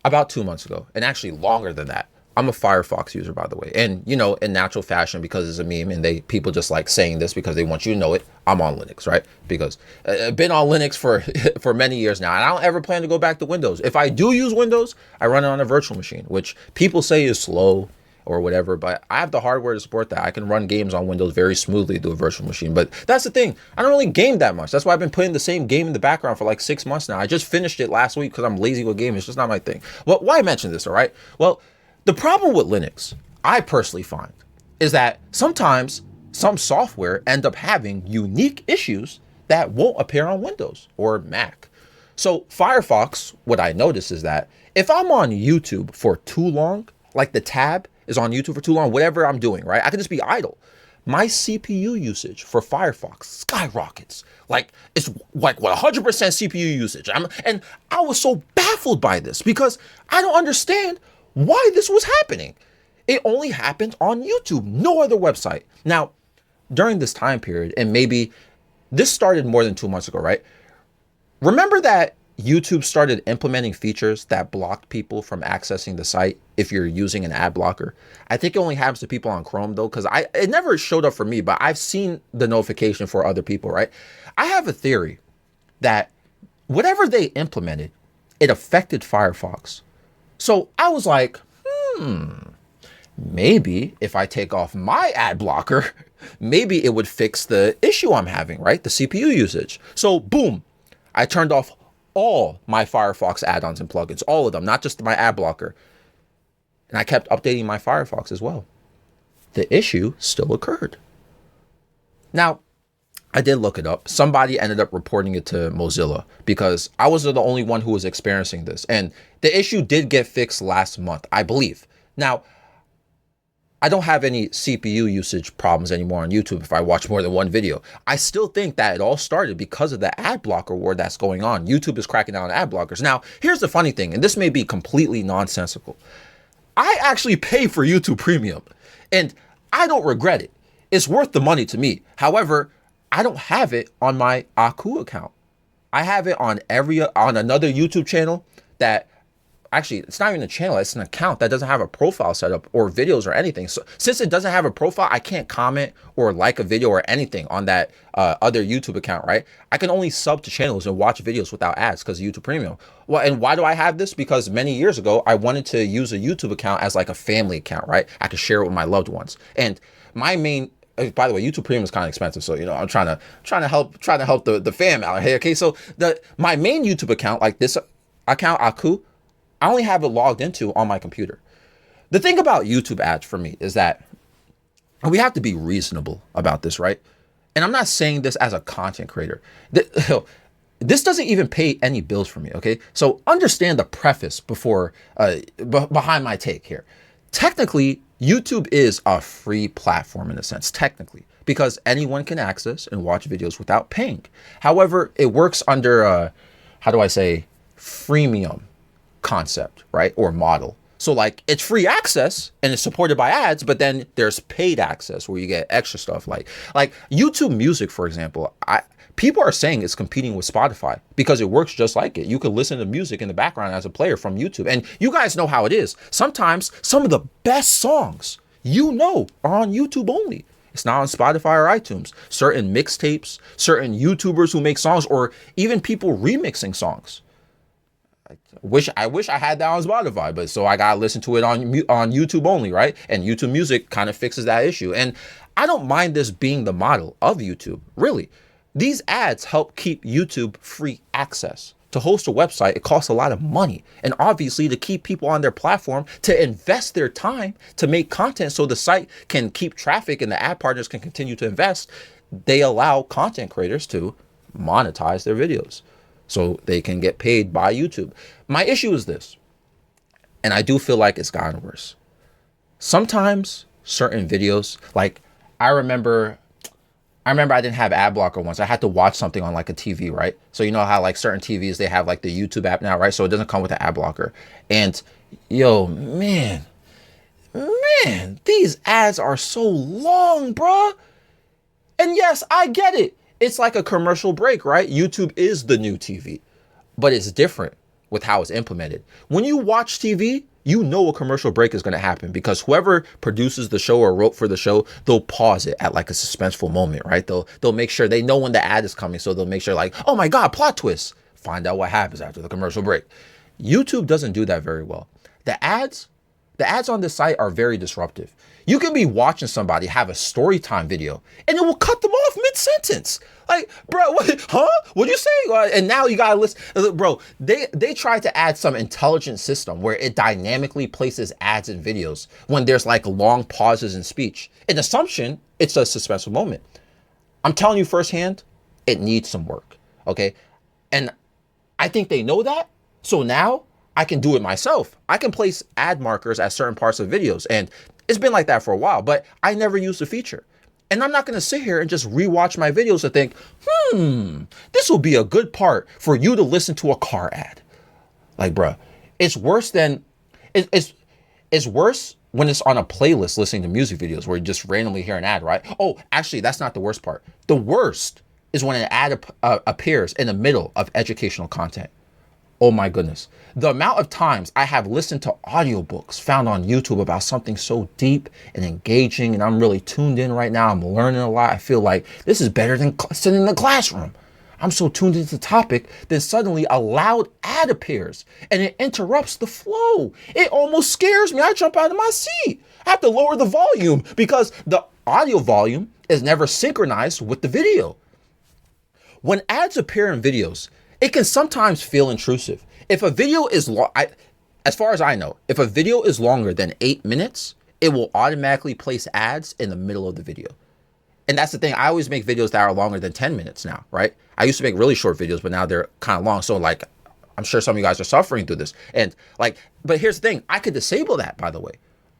about 2 months ago, and actually longer than that. I'm a Firefox user, by the way. And, you know, in natural fashion, because it's a meme and people just like saying this because they want you to know it, I'm on Linux, right? Because I've been on Linux for, for many years now, and I don't ever plan to go back to Windows. If I do use Windows, I run it on a virtual machine, which people say is slow or whatever, but I have the hardware to support that. I can run games on Windows very smoothly through a virtual machine. But that's the thing. I don't really game that much. That's why I've been putting the same game in the background for like 6 months now. I just finished it last week because I'm lazy with gaming. It's just not my thing. Well, why mention this, all right? Well, the problem with Linux, I personally find, is that sometimes some software end up having unique issues that won't appear on Windows or Mac. So Firefox, what I notice is that if I'm on YouTube for too long, like the tab is on YouTube for too long, whatever I'm doing, right? I can just be idle. My CPU usage for Firefox skyrockets. Like it's like what 100% CPU usage. And I was so baffled by this because I don't understand why this was happening. It only happened on YouTube, no other website. Now, during this time period, and maybe this started more than 2 months ago, right? Remember that YouTube started implementing features that blocked people from accessing the site if you're using an ad blocker. I think it only happens to people on Chrome though, because it never showed up for me, but I've seen the notification for other people, right? I have a theory that whatever they implemented, it affected Firefox. So I was like, maybe if I take off my ad blocker, maybe it would fix the issue I'm having, right? The CPU usage. So boom, I turned off all my Firefox add-ons and plugins, all of them, not just my ad blocker. And I kept updating my Firefox as well. The issue still occurred. Now, I did look it up. Somebody ended up reporting it to Mozilla because I wasn't the only one who was experiencing this. And the issue did get fixed last month, I believe. Now, I don't have any CPU usage problems anymore on YouTube if I watch more than one video. I still think that it all started because of the ad blocker war that's going on. YouTube is cracking down on ad blockers. Now, here's the funny thing, and this may be completely nonsensical. I actually pay for YouTube Premium, and I don't regret it. It's worth the money to me. However, I don't have it on my Aku account. I have it on another YouTube channel that actually, it's not even a channel, it's an account that doesn't have a profile set up or videos or anything. So since it doesn't have a profile, I can't comment or like a video or anything on that other YouTube account, right? I can only sub to channels and watch videos without ads because of YouTube Premium. Well, and why do I have this? Because many years ago, I wanted to use a YouTube account as like a family account, right? I could share it with my loved ones. And my main, by the way, YouTube Premium is kind of expensive, so you know I'm trying to help the fam out here. Okay, so my main YouTube account, like this account Aku, I only have it logged into on my computer. The thing about YouTube ads for me is that we have to be reasonable about this, right? And I'm not saying this as a content creator. This doesn't even pay any bills for me, okay? So understand the preface behind my take here. Technically, YouTube is a free platform in a sense, technically, because anyone can access and watch videos without paying. However, it works under, freemium concept, right? Or model. So like it's free access and it's supported by ads, but then there's paid access where you get extra stuff like YouTube Music, for example. People are saying it's competing with Spotify because it works just like it. You can listen to music in the background as a player from YouTube. And you guys know how it is. Sometimes some of the best songs, are on YouTube only. It's not on Spotify or iTunes. Certain mixtapes, certain YouTubers who make songs, or even people remixing songs. I wish I had that on Spotify, but so I gotta listen to it on YouTube only, right? And YouTube Music kind of fixes that issue. And I don't mind this being the model of YouTube, really. These ads help keep YouTube free access. To host a website, it costs a lot of money. And obviously to keep people on their platform, to invest their time to make content so the site can keep traffic and the ad partners can continue to invest, they allow content creators to monetize their videos so they can get paid by YouTube. My issue is this, and I do feel like it's gotten worse. Sometimes certain videos, like I remember I didn't have ad blocker once. I had to watch something on like a TV, right? So you know how like certain TVs, they have like the YouTube app now, right? So it doesn't come with the ad blocker. And man, these ads are so long, bruh. And yes, I get it. It's like a commercial break, right? YouTube is the new TV, but it's different with how it's implemented. When you watch TV, you know a commercial break is going to happen because whoever produces the show or wrote for the show, they'll pause it at like a suspenseful moment, right? They'll make sure they know when the ad is coming. So they'll make sure like, oh my God, plot twist. Find out what happens after the commercial break. YouTube doesn't do that very well. The ads on this site are very disruptive. You can be watching somebody have a story time video and it will cut them off mid-sentence. Like, bro, what, huh? What'd you say? And now you gotta listen. Bro, they tried to add some intelligent system where it dynamically places ads and videos when there's like long pauses in speech. In assumption, it's a suspenseful moment. I'm telling you firsthand, it needs some work, okay? And I think they know that. So now I can do it myself. I can place ad markers at certain parts of videos. And it's been like that for a while, but I never used the feature. And I'm not going to sit here and just rewatch my videos and think, this will be a good part for you to listen to a car ad. Like, bruh, it's worse than, it's worse when it's on a playlist listening to music videos where you just randomly hear an ad, right? Oh, actually, that's not the worst part. The worst is when an ad appears in the middle of educational content. Oh my goodness. The amount of times I have listened to audiobooks found on YouTube about something so deep and engaging, and I'm really tuned in right now. I'm learning a lot. I feel like this is better than sitting in the classroom. I'm so tuned into the topic, then suddenly a loud ad appears and it interrupts the flow. It almost scares me. I jump out of my seat. I have to lower the volume because the audio volume is never synchronized with the video. When ads appear in videos, it can sometimes feel intrusive. If a video is as far as I know, if a video is longer than 8 minutes, it will automatically place ads in the middle of the video. And that's the thing. I always make videos that are longer than 10 minutes now, right? I used to make really short videos, but now they're kind of long. So like, I'm sure some of you guys are suffering through this. And like, but here's the thing. I could disable that, by the way.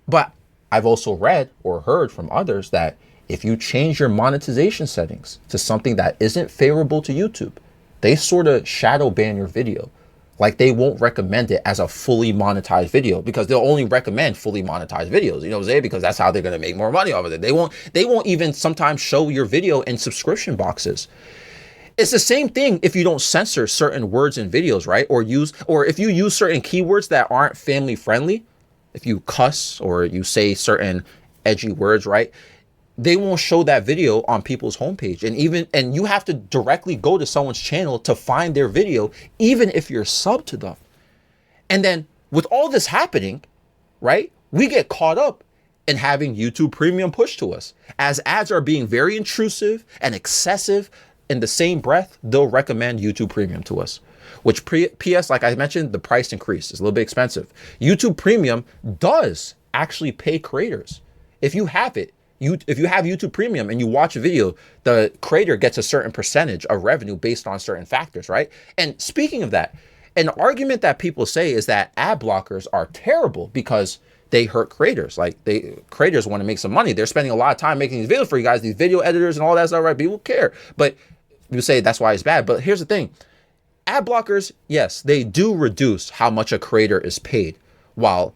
But I've also read or heard from others that if you change your monetization settings to something that isn't favorable to YouTube, they sort of shadow ban your video. Like they won't recommend it as a fully monetized video because they'll only recommend fully monetized videos. You know what I'm saying? Because that's how they're going to make more money off of it. They won't even sometimes show your video in subscription boxes. It's the same thing if you don't censor certain words in videos, right? Or if you use certain keywords that aren't family friendly, if you cuss or you say certain edgy words, right? They won't show that video on people's homepage. And you have to directly go to someone's channel to find their video, even if you're subbed to them. And then with all this happening, right, we get caught up in having YouTube Premium pushed to us. As ads are being very intrusive and excessive, in the same breath, they'll recommend YouTube Premium to us. Which PS, like I mentioned, the price increase is a little bit expensive. YouTube Premium does actually pay creators. If you have it, if you have YouTube Premium and you watch a video, the creator gets a certain percentage of revenue based on certain factors, right? And speaking of that, an argument that people say is that ad blockers are terrible because they hurt creators. Like creators want to make some money. They're spending a lot of time making these videos for you guys, these video editors and all that stuff, right? People care. But you say that's why it's bad. But here's the thing. Ad blockers, yes, they do reduce how much a creator is paid while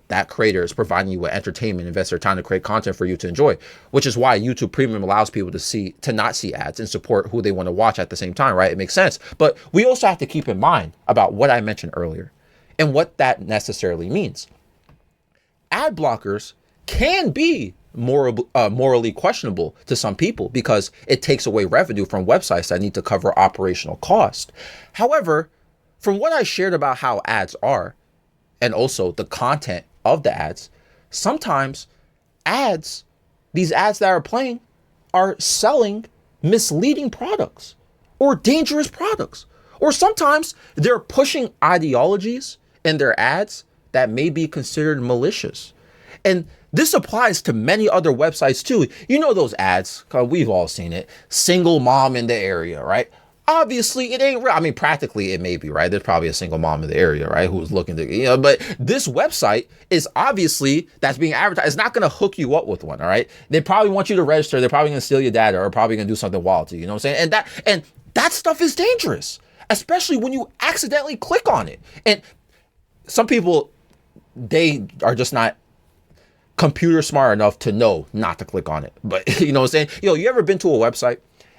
that creator is providing you with entertainment, invest their time to create content for you to enjoy, which is why YouTube Premium allows people to not see ads and support who they want to watch at the same time, right? It makes sense. But we also have to keep in mind about what I mentioned earlier and what that necessarily means. Ad blockers can be morally questionable to some people because it takes away revenue from websites that need to cover operational cost. However, from what I shared about how ads are, and also the content of the ads, sometimes these ads that are playing are selling misleading products or dangerous products. Or sometimes they're pushing ideologies in their ads that may be considered malicious. And this applies to many other websites too. You know those ads, because we've all seen it. Single mom in the area, right? Obviously, it ain't real. I mean, practically it may be, right? There's probably a single mom in the area, right? Who's looking to, but this website is obviously, that's being advertised. It's not going to hook you up with one, all right? They probably want you to register. They're probably going to steal your data or probably going to do something wild to you. You know what I'm saying? And that stuff is dangerous, especially when you accidentally click on it. And some people, they are just not computer smart enough to know not to click on it. But you know what I'm saying? You ever been to a website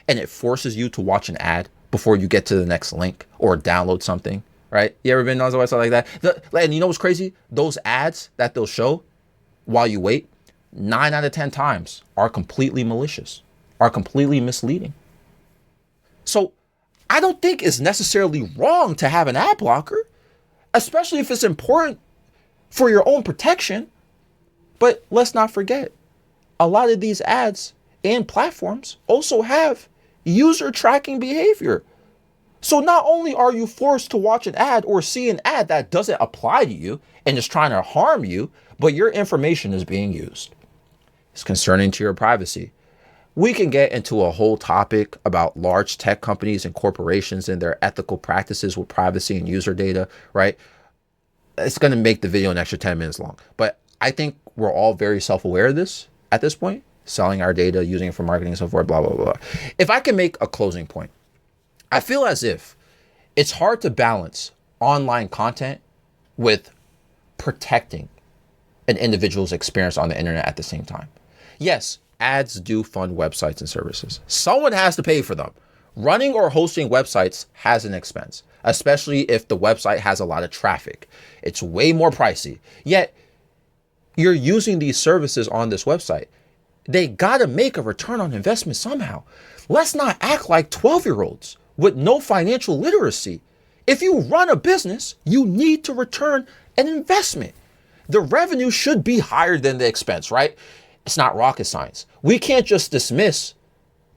and it forces you to watch an ad before you get to the next link or download something, right? You ever been on a website like that? And you know what's crazy? Those ads that they'll show while you wait, 9 out of 10 times are completely malicious, are completely misleading. So I don't think it's necessarily wrong to have an ad blocker, especially if it's important for your own protection. But let's not forget, a lot of these ads and platforms also have user tracking behavior. So not only are you forced to watch an ad or see an ad that doesn't apply to you and is trying to harm you, but your information is being used. It's concerning to your privacy. We can get into a whole topic about large tech companies and corporations and their ethical practices with privacy and user data, right? It's going to make the video an extra 10 minutes long. But I think we're all very self-aware of this at this point, selling our data, using it for marketing and so forth, blah, blah, blah. If I can make a closing point, I feel as if it's hard to balance online content with protecting an individual's experience on the internet at the same time. Yes, ads do fund websites and services. Someone has to pay for them. Running or hosting websites has an expense, especially if the website has a lot of traffic. It's way more pricey. Yet, you're using these services on this website. They gotta make a return on investment somehow. Let's not act like 12-year-olds with no financial literacy. If you run a business, you need to return an investment. The revenue should be higher than the expense, right? It's not rocket science. We can't just dismiss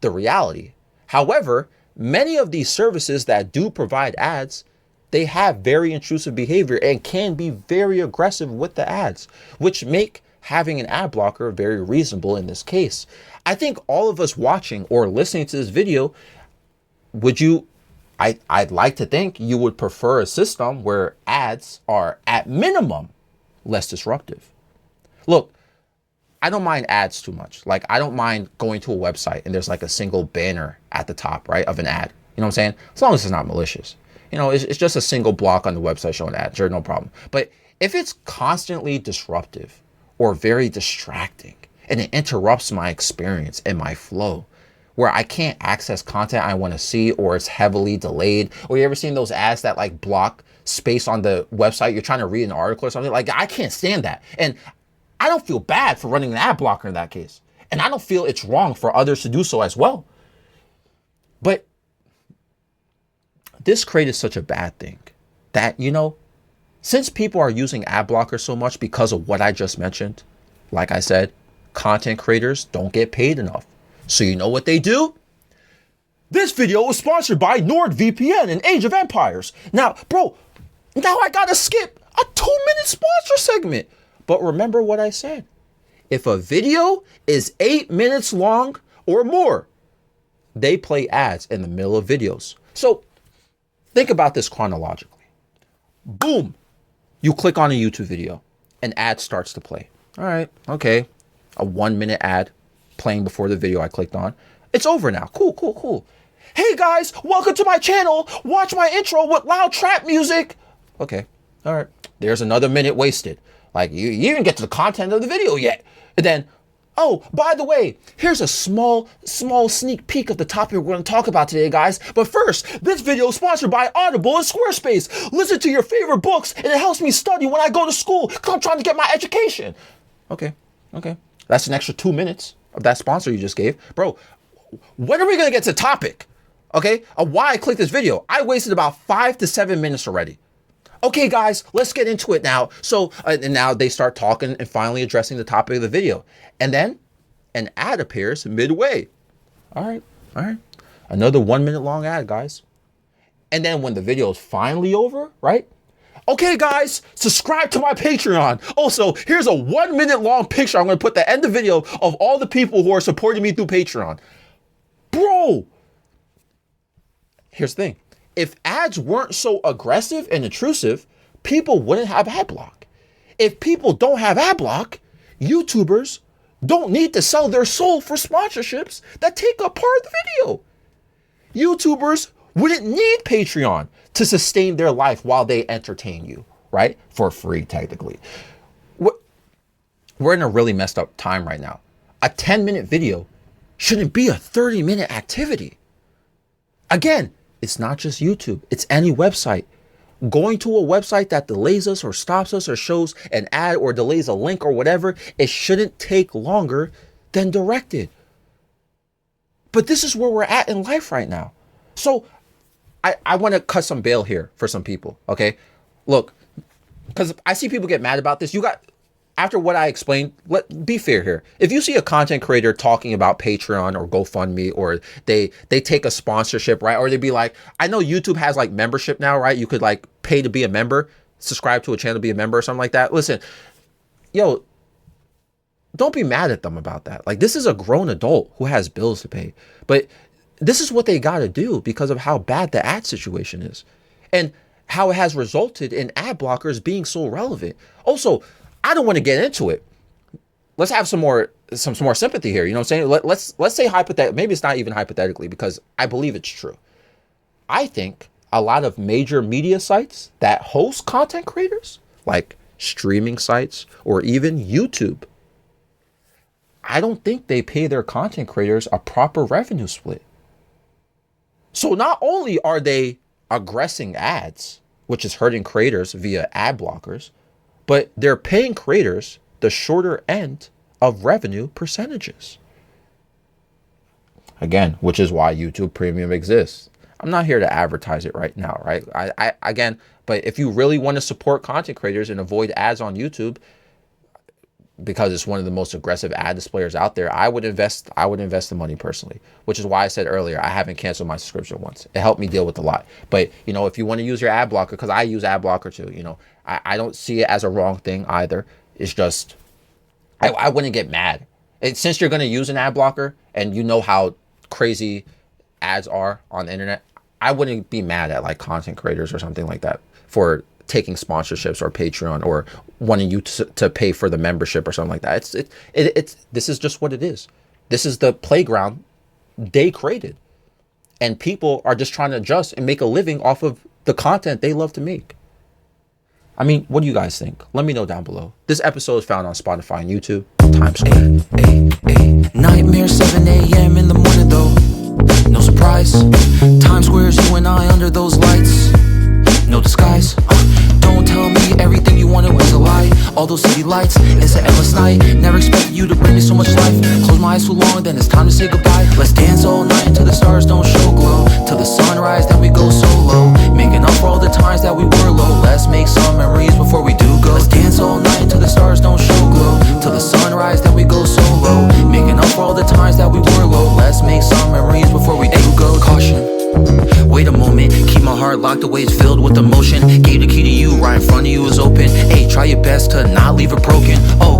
the reality. However, many of these services that do provide ads, they have very intrusive behavior and can be very aggressive with the ads, which make having an ad blocker very reasonable in this case. I think all of us watching or listening to this video, I'd like to think you would prefer a system where ads are at minimum less disruptive. Look, I don't mind ads too much. Like, I don't mind going to a website and there's like a single banner at the top, right, of an ad. You know what I'm saying? As long as it's not malicious. You know, it's just a single block on the website showing ads, sure, no problem. But if it's constantly disruptive or very distracting and it interrupts my experience and my flow, where I can't access content I want to see, or it's heavily delayed, or you ever seen those ads that like block space on the website? You're trying to read an article or something. Like, I can't stand that. And I don't feel bad for running an ad blocker in that case. And I don't feel it's wrong for others to do so as well. But this created such a bad thing that, you know, since people are using ad blockers so much because of what I just mentioned, like I said, content creators don't get paid enough. So you know what they do? This video was sponsored by NordVPN and Age of Empires. Now, bro, now I gotta skip a 2-minute sponsor segment. But remember what I said. If a video is 8 minutes long or more, they play ads in the middle of videos. So think about this chronologically. Boom, you click on a YouTube video, an ad starts to play. All right, okay, a 1-minute ad playing before the video I clicked on. It's over now. Cool, cool, cool. Hey guys, welcome to my channel. Watch my intro with loud trap music. Okay, all right. There's another minute wasted. Like, you didn't get to the content of the video yet. And then, oh, by the way, here's a small sneak peek of the topic we're going to talk about today, guys. But first, this video is sponsored by Audible and Squarespace. Listen to your favorite books, and it helps me study when I go to school, because I'm trying to get my education. Okay. That's an extra 2 minutes of that sponsor you just gave. Bro, when are we going to get to the topic? Okay, of why I clicked this video? I wasted about 5 to 7 minutes already. Okay, guys, let's get into it now. So, and now they start talking and finally addressing the topic of the video. And then an ad appears midway. All right. Another 1 minute long ad, guys. And then when the video is finally over, right? Okay, guys, subscribe to my Patreon. Also, here's a 1 minute long picture I'm going to put at the end of the video of all the people who are supporting me through Patreon. Bro, here's the thing. If ads weren't so aggressive and intrusive, people wouldn't have ad block. If people don't have ad block, YouTubers don't need to sell their soul for sponsorships that take up part of the video. YouTubers wouldn't need Patreon to sustain their life while they entertain you, right? For free, technically. We're in a really messed up time right now. A 10-minute video shouldn't be a 30-minute activity. Again, it's not just YouTube. It's any website going to a website that delays us or stops us or shows an ad or delays a link or whatever, it shouldn't take longer than directed. But this is where we're at in life right now. So I want to cut some bail here for some people, okay? Look, because I see people get mad about this. After what I explained, be fair here. If you see a content creator talking about Patreon or GoFundMe, or they take a sponsorship, right? Or they be like, I know YouTube has like membership now, right? You could like pay to be a member, subscribe to a channel to be a member or something like that. Listen, yo, don't be mad at them about that. Like, this is a grown adult who has bills to pay. But this is what they got to do because of how bad the ad situation is and how it has resulted in ad blockers being so relevant. Also, I don't want to get into it. Let's have some more sympathy here. You know what I'm saying? Let's say hypothetically, maybe it's not even hypothetically, because I believe it's true. I think a lot of major media sites that host content creators, like streaming sites or even YouTube, I don't think they pay their content creators a proper revenue split. So not only are they aggressing ads, which is hurting creators via ad blockers, but they're paying creators the shorter end of revenue percentages. Again, which is why YouTube Premium exists. I'm not here to advertise it right now, right? But if you really want to support content creators and avoid ads on YouTube, because it's one of the most aggressive ad displayers out there, I would invest the money personally, which is why I said earlier, I haven't canceled my subscription once. It helped me deal with a lot. But, you know, if you want to use your ad blocker, because I use ad blocker too, you know, I don't see it as a wrong thing either. It's just, I wouldn't get mad. Since you're going to use an ad blocker and you know how crazy ads are on the internet, I wouldn't be mad at like content creators or something like that for taking sponsorships or Patreon or wanting you to pay for the membership or something like that. This is just what it is. This is the playground they created, and people are just trying to adjust and make a living off of the content they love to make. I mean, what do you guys think? Let me know down below. This episode is found on Spotify and YouTube. Times Square. Nightmare 7 a.m. in the morning though. No surprise. Times Square's you and I under those lights. No disguise. Don't tell me everything you wanted was a lie. All those city lights, it's an endless night. Never expected you to bring me so much life. Close my eyes too long, then it's time to say goodbye. Let's dance all night until the stars don't show glow. Till the sunrise, then we go solo. Making up for all the times that we were low. Let's make some memories before we do go. Let's dance all night until the stars don't show glow. Till the sunrise, then we go solo. Making up for all the times that we were low. Let's make some memories before we do go. Caution. Wait a moment, keep my heart locked away, it's filled with emotion. Gave the key to you, right in front of you is open. Hey, try your best to not leave it broken. Oh,